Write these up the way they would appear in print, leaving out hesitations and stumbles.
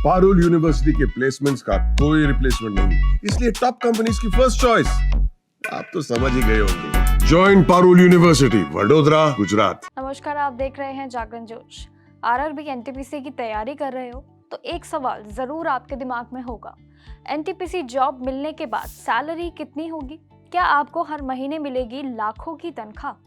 Parul university के placements का कोई रिप्लेसमेंट नहीं, इसलिए टॉप कंपनीज की फर्स्ट चॉइस। आप तो समझ ही गए होंगे। Join Parul university, Vadodara, Gujarat. नमस्कार, आप देख रहे हैं जागरण जोश। आरआरबी एनटीपीसी की तैयारी कर रहे हो तो एक सवाल जरूर आपके दिमाग में होगा, एनटीपीसी जॉब मिलने के बाद सैलरी कितनी होगी? क्या आपको हर महीने मिलेगी लाखों की तनख्वाह?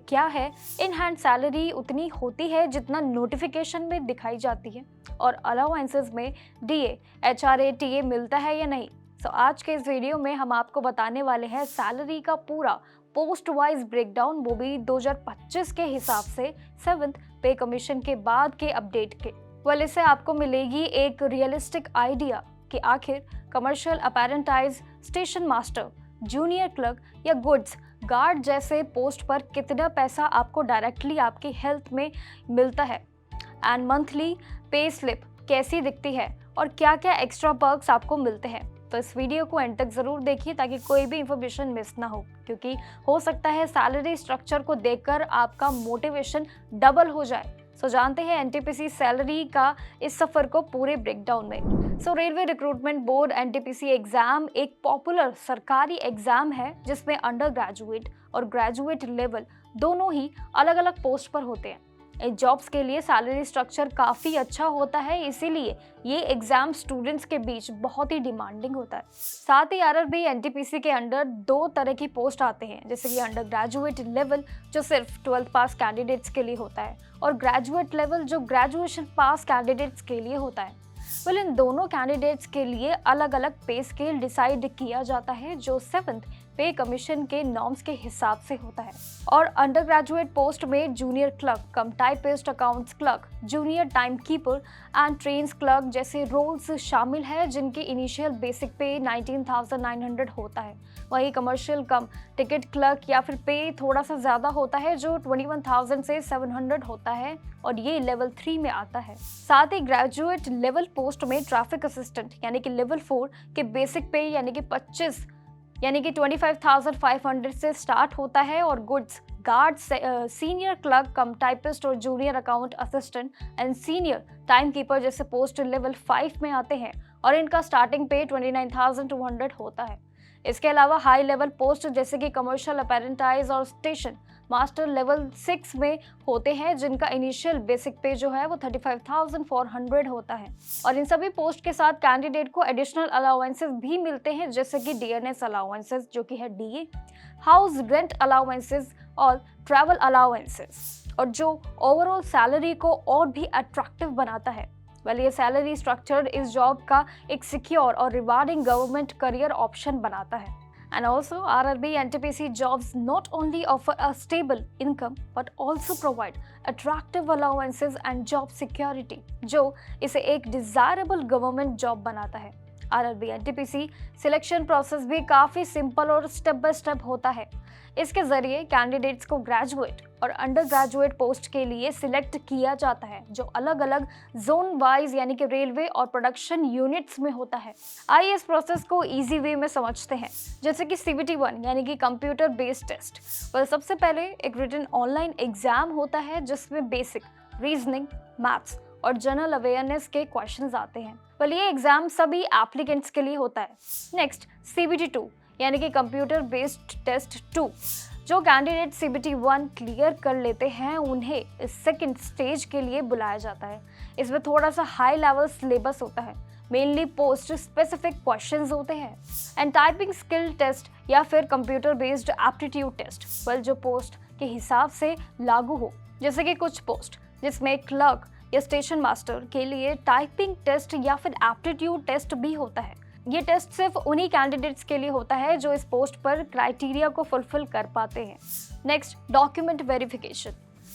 क्या है इन हैंड सैलरी उतनी होती है जितना नोटिफिकेशन में दिखाई जाती है? और अलाउंसेस में डीए, एचआरए, टीए मिलता है या नहीं? तो आज के इस वीडियो में हम आपको बताने वाले हैं सैलरी का पूरा पोस्ट वाइज ब्रेकडाउन, वो भी 2025 के हिसाब से 7th पे कमीशन के बाद के अपडेट के। वेल, इससे आपको मिलेगी एक रियलिस्टिक आइडिया कि आखिर commercial apprentice, station master, junior clerk या गुड्स गार्ड जैसे पोस्ट पर कितना पैसा आपको डायरेक्टली आपकी हेल्थ में मिलता है, एंड मंथली पे स्लिप कैसी दिखती है और क्या क्या एक्स्ट्रा पर्क्स आपको मिलते हैं। तो इस वीडियो को एंड तक जरूर देखिए ताकि कोई भी इंफॉर्मेशन मिस ना हो, क्योंकि हो सकता है सैलरी स्ट्रक्चर को देखकर आपका मोटिवेशन डबल हो जाए। सो जानते हैं एनटीपीसी सैलरी का इस सफर को पूरे ब्रेकडाउन में। So railway recruitment board NTPC exam एक पॉपुलर सरकारी एग्जाम है जिसमें अंडर ग्रेजुएट और ग्रेजुएट लेवल दोनों ही अलग अलग पोस्ट पर होते हैं। इन जॉब्स के लिए सैलरी स्ट्रक्चर काफ़ी अच्छा होता है, इसीलिए ये एग्जाम स्टूडेंट्स के बीच बहुत ही डिमांडिंग होता है। साथ ही आरआरबी एनटीपीसी के अंडर 2 तरह की पोस्ट आते हैं, जैसे कि अंडर ग्रेजुएट लेवल जो सिर्फ 12th पास कैंडिडेट्स के लिए होता है, और ग्रेजुएट लेवल जो ग्रेजुएशन पास कैंडिडेट्स के लिए होता है। वेल, इन दोनों कैंडिडेट्स के लिए अलग अलग पे स्केल डिसाइड किया जाता है जो 7th पे कमीशन के नॉर्म्स के हिसाब से होता है। और अंडर ग्रेजुएट पोस्ट में junior clerk cum typist, accounts clerk, junior time keeper and trains clerk जैसे रोल्स शामिल है जिनकी इनिशियल बेसिक पे 19,900 होता है। वहीं कमर्शियल कम टिकट क्लर्क या फिर पे थोड़ा सा ज़्यादा होता है जो 21,000 से 700 होता है, और ये लेवल 3 में आता है। साथ ही ग्रेजुएट लेवल पोस्ट में ट्रैफिक असिस्टेंट यानी कि लेवल 4 के बेसिक पे यानी कि 25,500 से स्टार्ट होता है, और goods guard, senior clerk cum typist और junior account assistant and senior timekeeper जैसे पोस्ट लेवल 5 में आते हैं, और इनका स्टार्टिंग पे 29,200 होता है। इसके अलावा हाई लेवल पोस्ट जैसे कि कमर्शियल अपेरेंटाइज और स्टेशन मास्टर लेवल 6 में होते हैं, जिनका इनिशियल बेसिक पे जो है वो 35,400 होता है। और इन सभी पोस्ट के साथ कैंडिडेट को एडिशनल अलाउंसेस भी मिलते हैं, जैसे कि डीएनएस अलाउंसेस जो कि है डीए, हाउस रेंट अलाउंसेस और ट्रैवल अलाउंसेस, और जो ओवरऑल सैलरी को और भी अट्रैक्टिव बनाता है। वेल, ये सैलरी स्ट्रक्चर इस जॉब का एक सिक्योर और रिवार्डिंग गवर्नमेंट करियर ऑप्शन बनाता है। And also, RRB NTPC jobs not only offer a stable income but also provide attractive allowances and job security, जो इसे एक desirable government job बनाता है। RRB NTPC सिलेक्शन प्रोसेस भी काफ़ी सिंपल और स्टेप बाय स्टेप होता है। इसके जरिए कैंडिडेट्स को ग्रेजुएट और अंडर ग्रेजुएट पोस्ट के लिए सिलेक्ट किया जाता है, जो अलग अलग जोन वाइज यानी कि रेलवे और प्रोडक्शन यूनिट्स में होता है। आइए इस प्रोसेस को इजी वे में समझते हैं, जैसे कि CBT 1 यानी कि कंप्यूटर बेस्ड टेस्ट। वह सबसे पहले एक रिटन ऑनलाइन एग्जाम होता है जिसमें बेसिक रीजनिंग, मैथ्स और जनरल अवेयरनेस के क्वेश्चंस आते हैं। वेल, ये एग्जाम सभी एप्लीकेंट्स के लिए होता है। नेक्स्ट, CBT 2 यानी कि कंप्यूटर बेस्ड टेस्ट 2। जो कैंडिडेट CBT 1 क्लियर कर लेते हैं उन्हें इस सेकंड स्टेज के लिए बुलाया जाता है। इसमें थोड़ा सा हाई लेवल सिलेबस होता है, मेनली पोस्ट स्पेसिफिक क्वेश्चंस होते हैं, एंड टाइपिंग स्किल टेस्ट या फिर computer based aptitude test. Well, जो पोस्ट के हिसाब से लागू हो, जैसे कि कुछ पोस्ट जिसमें क्लर्क या स्टेशन मास्टर के लिए टाइपिंग टेस्ट या फिर एप्टीट्यूड टेस्ट भी होता है। ये टेस्ट सिर्फ उन्हीं कैंडिडेट्स के लिए होता है जो इस पोस्ट पर क्राइटेरिया को फुलफिल कर पाते हैं। Next, document verification.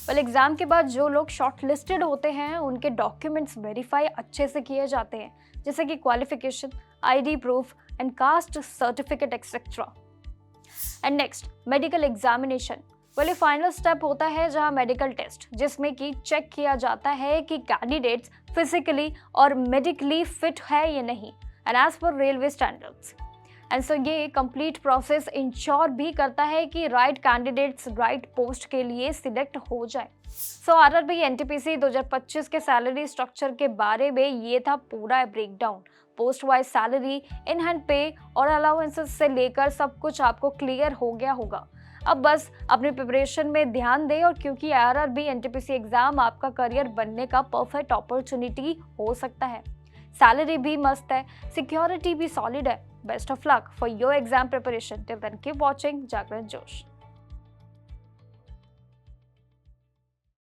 Well, exam के बाद जो लोग शॉर्ट लिस्टेड होते हैं उनके डॉक्यूमेंट्स वेरीफाई अच्छे से किए जाते हैं, जैसे कि qualification, ID proof and caste certificate etcetera. And next, medical examination. Well, ये फाइनल स्टेप होता है जहां मेडिकल टेस्ट, जिसमें कि चेक किया जाता है कि कैंडिडेट्स फिजिकली और मेडिकली फिट है या नहीं, एंड एज पर रेलवे स्टैंडर्ड्स। एंड सो ये कंप्लीट प्रोसेस इंश्योर भी करता है कि राइट कैंडिडेट्स राइट पोस्ट के लिए सिलेक्ट हो जाए। सो आरआरबी एनटीपीसी 2025 के सैलरी स्ट्रक्चर के बारे में ये था पूरा breakdown. Post wise salary, in hand पे और अलाउंसेस से लेकर सब कुछ आपको क्लियर हो गया होगा। अब बस अपनी प्रिपरेशन में ध्यान दें, और क्योंकि आरआरबी एनटीपीसी एग्जाम आपका करियर बनने का परफेक्ट अपॉर्चुनिटी हो सकता है। सैलरी भी मस्त है, सिक्योरिटी भी सॉलिड है। Best of luck for your exam preparation. Till then keep watching Jagran जोश।